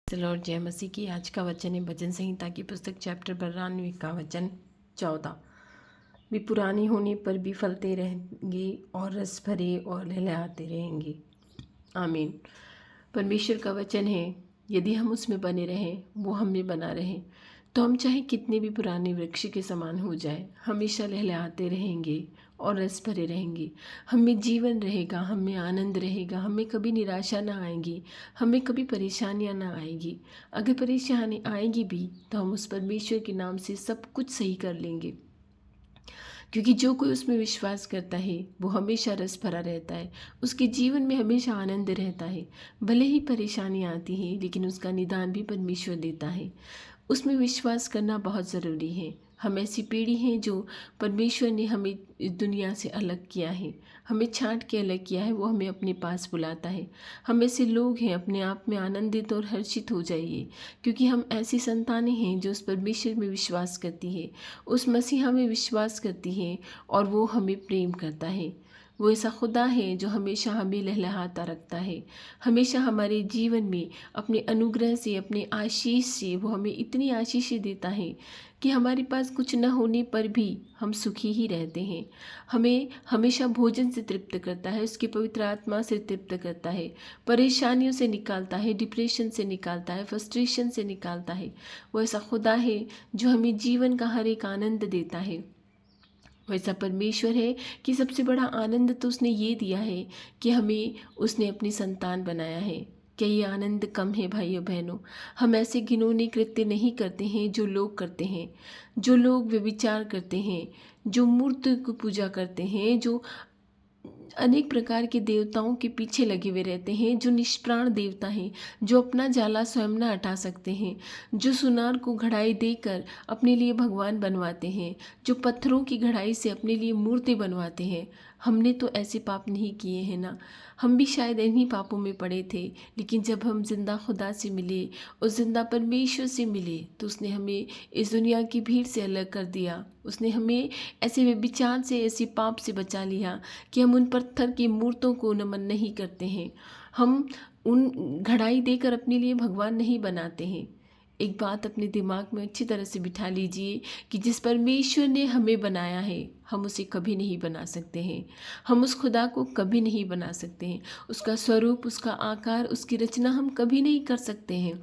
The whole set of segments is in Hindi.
लॉर्ड जय मसीह की। आज का वचन है भजन संहिता की पुस्तक चैप्टर 92 का वचन 14। वे पुराने होने पर भी फलते रहेंगे और रस भरे और लहलहाते रहेंगे। आमीन। परमेश्वर का वचन है, यदि हम उसमें बने रहें, वो हमें बना रहे, तो हम चाहे कितने भी पुराने वृक्ष के समान हो जाए, हमेशा लहलहाते रहेंगे और रस भरे रहेंगे। हमें जीवन रहेगा, हमें आनंद रहेगा, हमें कभी निराशा ना आएगी, हमें कभी परेशानियां ना आएगी। अगर परेशानी आएगी भी तो हम उस परमेश्वर के नाम से सब कुछ सही कर लेंगे, क्योंकि जो कोई उसमें विश्वास करता है वो हमेशा रस भरा रहता है, उसके जीवन में हमेशा आनंद रहता है। भले ही परेशानी आती है लेकिन उसका निदान भी परमेश्वर देता है। उसमें विश्वास करना बहुत ज़रूरी है। हम ऐसी पीढ़ी हैं जो परमेश्वर ने हमें इस दुनिया से अलग किया है, हमें छांट के अलग किया है, वो हमें अपने पास बुलाता है। हम ऐसे लोग हैं, अपने आप में आनंदित और हर्षित हो जाइए, क्योंकि हम ऐसी संतानें हैं जो उस परमेश्वर में विश्वास करती है, उस मसीहा में विश्वास करती है और वो हमें प्रेम करता है। वो ऐसा खुदा है जो हमेशा हमें लहलहाता रखता है, हमेशा हमारे जीवन में अपने अनुग्रह से, अपने आशीष से वो हमें इतनी आशीषें देता है कि हमारे पास कुछ न होने पर भी हम सुखी ही रहते हैं। हमें हमेशा भोजन से तृप्त करता है, उसकी पवित्र आत्मा से तृप्त करता है, परेशानियों से निकालता है, डिप्रेशन से निकालता है, फ्रस्ट्रेशन से निकालता है। वो ऐसा खुदा है जो हमें जीवन का हर एक आनंद देता है। वैसा परमेश्वर है कि सबसे बड़ा आनंद तो उसने ये दिया है कि हमें उसने अपनी संतान बनाया है। क्या ये आनंद कम है भाइयों बहनों? हम ऐसे घिनौने कृत्य नहीं करते हैं जो लोग करते हैं, जो लोग व्यभिचार करते हैं, जो मूर्ति को पूजा करते हैं, जो अनेक प्रकार के देवताओं के पीछे लगे हुए रहते हैं, जो निष्प्राण देवता हैं, जो अपना जाला स्वयं न हटा सकते हैं, जो सुनार को घड़ाई देकर अपने लिए भगवान बनवाते हैं, जो पत्थरों की घड़ाई से अपने लिए मूर्ति बनवाते हैं। हमने तो ऐसे पाप नहीं किए हैं ना। हम भी शायद इन्हीं पापों में पड़े थे, लेकिन जब हम जिंदा खुदा से मिले, उस जिंदा परमेश्वर से मिले, तो उसने हमें इस दुनिया की भीड़ से अलग कर दिया। उसने हमें ऐसे व्यभिचार से, ऐसे पाप से बचा लिया कि हम उन पत्थर की मूर्तों को नमन नहीं करते हैं, हम उन घड़ाई देकर अपने लिए भगवान नहीं बनाते हैं। एक बात अपने दिमाग में अच्छी तरह से बिठा लीजिए कि जिस परमेश्वर ने हमें बनाया है, हम उसे कभी नहीं बना सकते हैं। हम उस खुदा को कभी नहीं बना सकते हैं। उसका स्वरूप, उसका आकार, उसकी रचना हम कभी नहीं कर सकते हैं।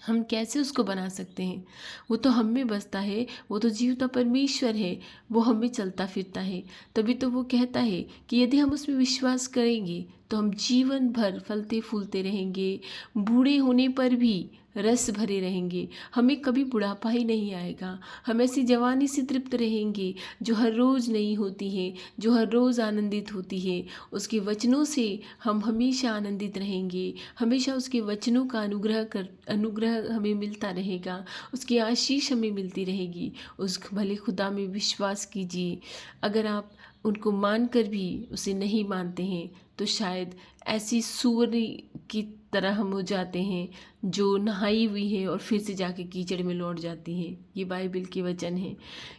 हम कैसे उसको बना सकते हैं? वो तो हम में बसता है, वो तो जीवता परमेश्वर है, वो हम में चलता फिरता है। तभी तो वो कहता है कि यदि हम उसमें विश्वास करेंगे तो हम जीवन भर फलते फूलते रहेंगे, बूढ़े होने पर भी रस भरे रहेंगे, हमें कभी बुढ़ापा ही नहीं आएगा। हम ऐसी जवानी से तृप्त रहेंगे जो हर रोज़ नई होती है, जो हर रोज़ आनंदित होती है। उसके वचनों से हम हमेशा आनंदित रहेंगे, हमेशा उसके वचनों का अनुग्रह हमें मिलता रहेगा, उसकी आशीष हमें मिलती रहेगी। उस भले खुदा में विश्वास कीजिए। अगर आप उनको मानकर भी उसे नहीं मानते हैं तो शायद ऐसी सूअर की तरह हम हो जाते हैं जो नहाई हुई है और फिर से जाके कीचड़ में लौट जाती है। ये बाइबल के वचन है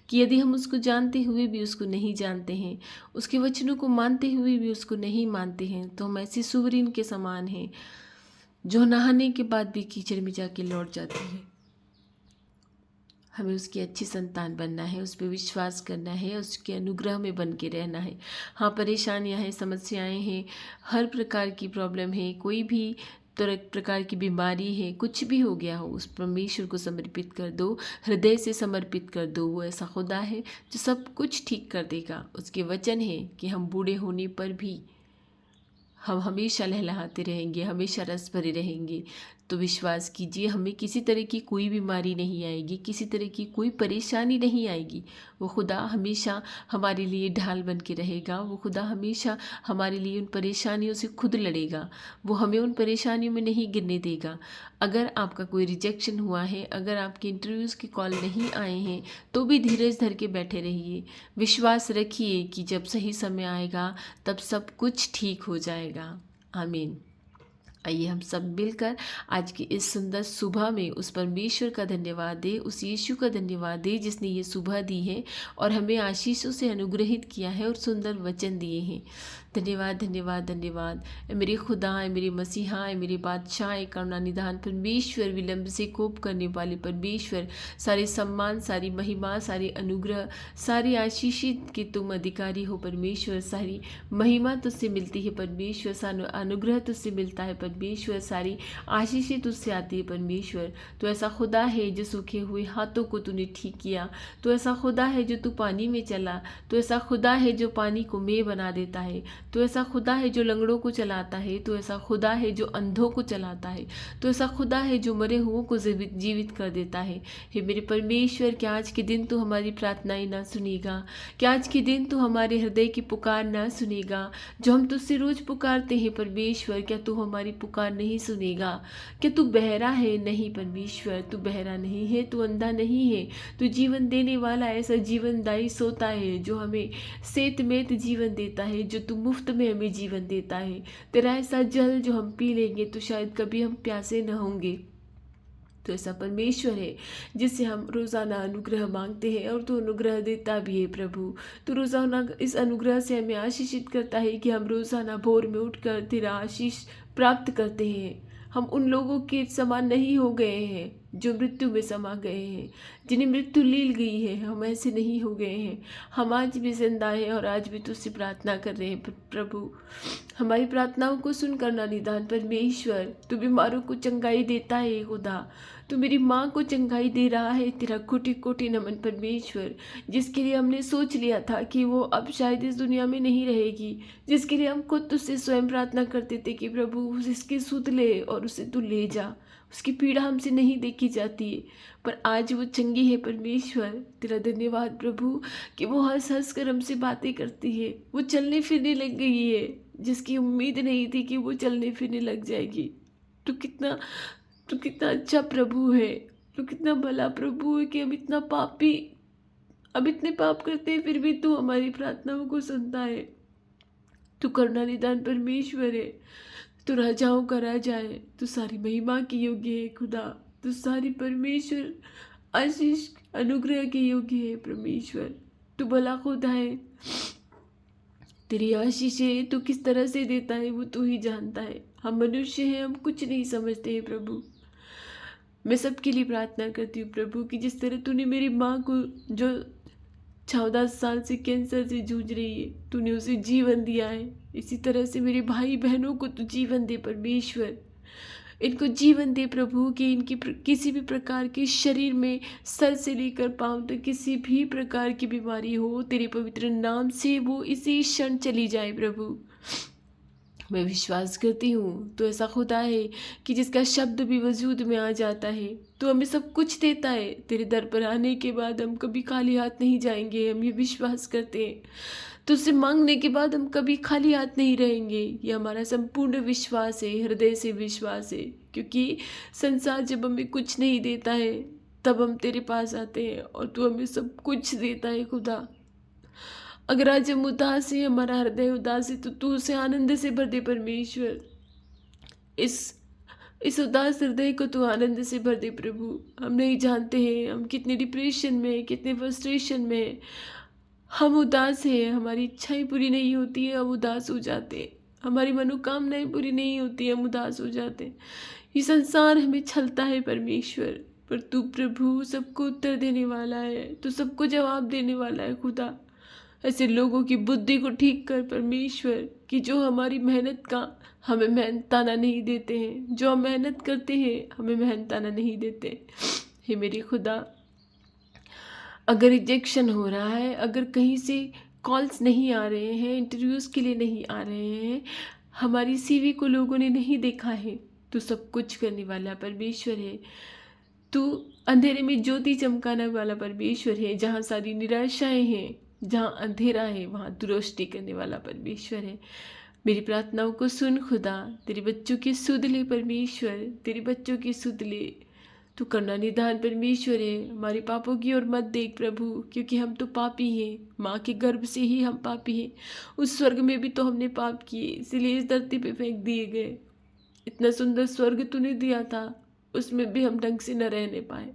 कि यदि हम उसको जानते हुए भी उसको नहीं जानते हैं, उसके वचनों को मानते हुए भी उसको नहीं मानते हैं, तो हम ऐसे सूअरीन के समान हैं जो नहाने के बाद भी कीचड़ में जाके लौट जाती है। हमें उसकी अच्छी संतान बनना है, उस पर विश्वास करना है, उसके अनुग्रह में बन के रहना है। हाँ, परेशानियाँ हैं, समस्याएं हैं, हर प्रकार की प्रॉब्लम है, कोई भी तरह प्रकार की बीमारी है, कुछ भी हो गया हो, उस परमेश्वर को समर्पित कर दो, हृदय से समर्पित कर दो। वो ऐसा खुदा है जो सब कुछ ठीक कर देगा। उसके वचन है कि हम बूढ़े होने पर भी हम हमेशा लहलहाते रहेंगे, हमेशा रस भरे रहेंगे। तो विश्वास कीजिए, हमें किसी तरह की कोई बीमारी नहीं आएगी, किसी तरह की कोई परेशानी नहीं आएगी। वो खुदा हमेशा हमारे लिए ढाल बन के रहेगा। वो खुदा हमेशा हमारे लिए उन परेशानियों से खुद लड़ेगा। वो हमें उन परेशानियों में नहीं गिरने देगा। अगर आपका कोई रिजेक्शन हुआ है, अगर आपके इंटरव्यूज़ के कॉल नहीं आए हैं, तो भी धीरज धर के बैठे रहिए। विश्वास रखिए कि जब सही समय आएगा तब सब कुछ ठीक हो जाएगा। आमीन। आइए हम सब मिलकर आज की इस सुंदर सुबह में उस परमेश्वर का धन्यवाद दें, उस यीशु का धन्यवाद दें जिसने ये सुबह दी है और हमें आशीषों से अनुग्रहित किया है और सुंदर वचन दिए हैं। धन्यवाद धन्यवाद धन्यवाद। ए मेरे खुदा, ए मेरे मसीहा, ए मेरे बादशाह, ए करुणा निधान परमेश्वर, विलंब से कोप करने वाले परमेश्वर, सारे सम्मान, सारी महिमा, सारी अनुग्रह, सारी आशीषित के तुम अधिकारी हो परमेश्वर। सारी महिमा तुझसे मिलती है परमेश्वर, सारा अनुग्रह तुझसे मिलता है परमेश्वर, सारी आशीषें तुझसे आती है परमेश्वर। तो ऐसा खुदा है जो सूखे हुए हाथों को तूने ठीक किया। तो ऐसा खुदा है जो तू पानी में चला। तो ऐसा खुदा है जो पानी को मेंह बना देता है। तो ऐसा खुदा है जो लंगड़ों को चलाता है। तो ऐसा खुदा है जो अंधों को चलाता है। तो ऐसा खुदा है जो मरे हुओं को जीवित कर देता है। हे मेरे परमेश्वर, क्या आज के दिन तू हमारी प्रार्थनाएं ना सुनेगा? क्या आज के दिन तू हमारे हृदय की पुकार ना सुनेगा? जो हम तुझसे रोज पुकारते हैं परमेश्वर, क्या तू हमारी पुकार नहीं सुनेगा? क्या तू बहरा है? नहीं परमेश्वर, तू बहरा नहीं है, तू अंधा नहीं है। तू जीवन देने वाला ऐसा जीवनदायी सोता है जो हमें सेतमेत जीवन देता है, जो तू मुफ्त में हमें जीवन देता है। तेरा ऐसा जल जो हम पी लेंगे तो शायद कभी हम प्यासे न होंगे। तो ऐसा परमेश्वर है जिससे हम रोज़ाना अनुग्रह मांगते हैं और तू अनुग्रह देता भी है प्रभु। तू रोज़ाना इस अनुग्रह से हमें आशीषित करता है कि हम रोज़ाना भोर में उठकर तेरा आशीष प्राप्त करते हैं। हम उन लोगों के समान नहीं हो गए हैं जो मृत्यु में समा गए हैं, जिन्हें मृत्यु लील गई है। हम ऐसे नहीं हो गए हैं। हम आज भी जिंदा हैं और आज भी तुझसे प्रार्थना कर रहे हैं प्रभु। हमारी प्रार्थनाओं को सुनकर ना निदान परमेश्वर, तू बीमारों को चंगाई देता है खुदा। तू मेरी माँ को चंगाई दे रहा है। तेरा कोटि कोटि नमन परमेश्वर, जिसके लिए हमने सोच लिया था कि वो अब शायद इस दुनिया में नहीं रहेगी, जिसके लिए हम खुद तुझसे स्वयं प्रार्थना करते थे कि प्रभु उसकी सुध ले और उसे तू ले जा, उसकी पीड़ा हमसे नहीं देखी जाती है, पर आज वो चंगी है परमेश्वर। तेरा धन्यवाद प्रभु कि वो हंस हंस कर हमसे बातें करती है। वो चलने फिरने लग गई है, जिसकी उम्मीद नहीं थी कि वो चलने फिरने लग जाएगी। तू कितना अच्छा प्रभु है। तू कितना भला प्रभु है कि हम इतने पाप करते हैं फिर भी तू हमारी प्रार्थनाओं को सुनता है। तू करुणा निदान परमेश्वर है। तू राजाओं का राजा है। तू सारी महिमा के योग्य है खुदा। तू सारी परमेश्वर आशीष अनुग्रह के योग्य है परमेश्वर। तू भला खुदा है। तेरी आशीषें तू किस तरह से देता है वो तू ही जानता है। हम मनुष्य हैं, हम कुछ नहीं समझते हैं प्रभु। मैं सबके लिए प्रार्थना करती हूँ प्रभु कि जिस तरह तूने मेरी माँ को जो 14 साल से कैंसर से जूझ रही है, तूने उसे जीवन दिया है, इसी तरह से मेरे भाई बहनों को तू जीवन दे परमेश्वर। इनको जीवन दे प्रभु कि इनकी किसी भी प्रकार के शरीर में सर से लेकर पांव तक किसी भी प्रकार की बीमारी हो, तेरे पवित्र नाम से वो इसी क्षण चली जाए प्रभु। मैं विश्वास करती हूँ तो ऐसा खुदा है कि जिसका शब्द भी वजूद में आ जाता है। तो हमें सब कुछ देता है। तेरे दर पर आने के बाद हम कभी खाली हाथ नहीं जाएंगे, हम ये विश्वास करते हैं। तुझसे मांगने के बाद हम कभी खाली हाथ नहीं रहेंगे, ये हमारा संपूर्ण विश्वास है, हृदय से विश्वास है। क्योंकि संसार जब हमें कुछ नहीं देता है तब हम तेरे पास आते हैं और तू हमें सब कुछ देता है खुदा। अगर आज हम उदास है, हमारा हृदय उदास है, तो तू उसे आनंद से भर दे परमेश्वर। इस उदास हृदय को तू आनंद से भर दे प्रभु। हम नहीं जानते हैं हम कितने डिप्रेशन में, कितने फ्रस्ट्रेशन में हम उदास हैं। हमारी इच्छाएं पूरी नहीं होती है, हम उदास हो जाते हैं। हमारी मनोकामनाएं पूरी नहीं होती, हम उदास हो जाते हैं। ये संसार हमें छलता है परमेश्वर, पर तू प्रभु सबको उत्तर देने वाला है, तू सबको जवाब देने वाला है खुदा। ऐसे लोगों की बुद्धि को ठीक कर परमेश्वर कि जो हमारी मेहनत का हमें मेहनताना नहीं देते हैं, जो हम मेहनत करते हैं हमें मेहनताना नहीं देते। हे मेरे खुदा, अगर रिजेक्शन हो रहा है, अगर कहीं से कॉल्स नहीं आ रहे हैं, इंटरव्यूज़ के लिए नहीं आ रहे हैं, हमारी सीवी को लोगों ने नहीं देखा है, तो सब कुछ करने वाला परमेश्वर है। तू अंधेरे में ज्योति चमकाने वाला परमेश्वर है। जहाँ सारी निराशाएं हैं, जहाँ अंधेरा है, वहाँ तू रोशनी करने वाला परमेश्वर है। मेरी प्रार्थनाओं को सुन खुदा। तेरे बच्चों की सुध ले परमेश्वर, तेरे बच्चों की सुध ले। तू करुणा निधान परमेश्वर है। हमारे पापों की ओर मत देख प्रभु, क्योंकि हम तो पापी हैं। माँ के गर्भ से ही हम पापी हैं। उस स्वर्ग में भी तो हमने पाप किए, इसीलिए इस धरती पे फेंक दिए गए। इतना सुंदर स्वर्ग तूने दिया था, उसमें भी हम ढंग से न रहने पाए,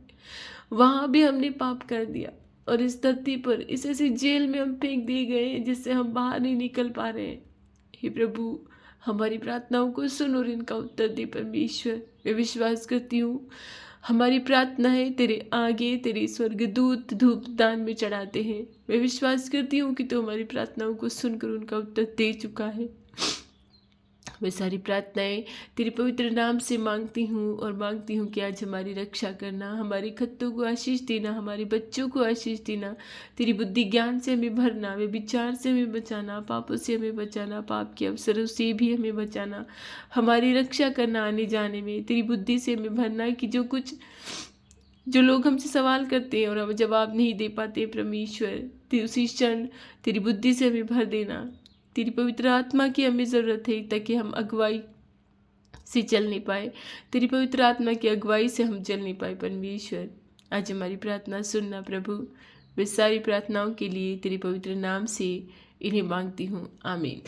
वहाँ भी हमने पाप कर दिया। और इस धरती पर इस ऐसी जेल में हम फेंक दिए गए जिससे हम बाहर नहीं निकल पा रहे हैं। हे प्रभु, हमारी प्रार्थनाओं को सुन और इनका उत्तर दे परमेश्वर। मैं विश्वास करती हूँ हमारी प्रार्थनाएं तेरे आगे तेरे स्वर्गदूत धूप दान में चढ़ाते हैं। मैं विश्वास करती हूँ कि तू हमारी प्रार्थनाओं को सुनकर उनका उत्तर दे चुका है। मैं सारी प्रार्थनाएं तेरे पवित्र नाम से मांगती हूँ और मांगती हूँ कि आज हमारी रक्षा करना, हमारी खत्तों को आशीष देना, हमारे बच्चों को आशीष देना, तेरी बुद्धि ज्ञान से हमें भरना, वे विचार से हमें बचाना, पापों से हमें बचाना, पाप के अवसरों से भी हमें बचाना, हमारी रक्षा करना, आने जाने में तेरी बुद्धि से हमें भरना कि जो लोग हमसे सवाल करते हैं और हम जवाब नहीं दे पाते परमेश्वर, उसी क्षण तेरी बुद्धि से हमें भर देना। तेरी पवित्र आत्मा की हमें ज़रूरत है ताकि हम अगुवाई से चल नहीं पाए, तेरी पवित्र आत्मा की अगुवाई से हम चल नहीं पाए परमेश्वर। आज हमारी प्रार्थना सुनना प्रभु। वे सारी प्रार्थनाओं के लिए तेरे पवित्र नाम से इन्हें मांगती हूँ, आमीन।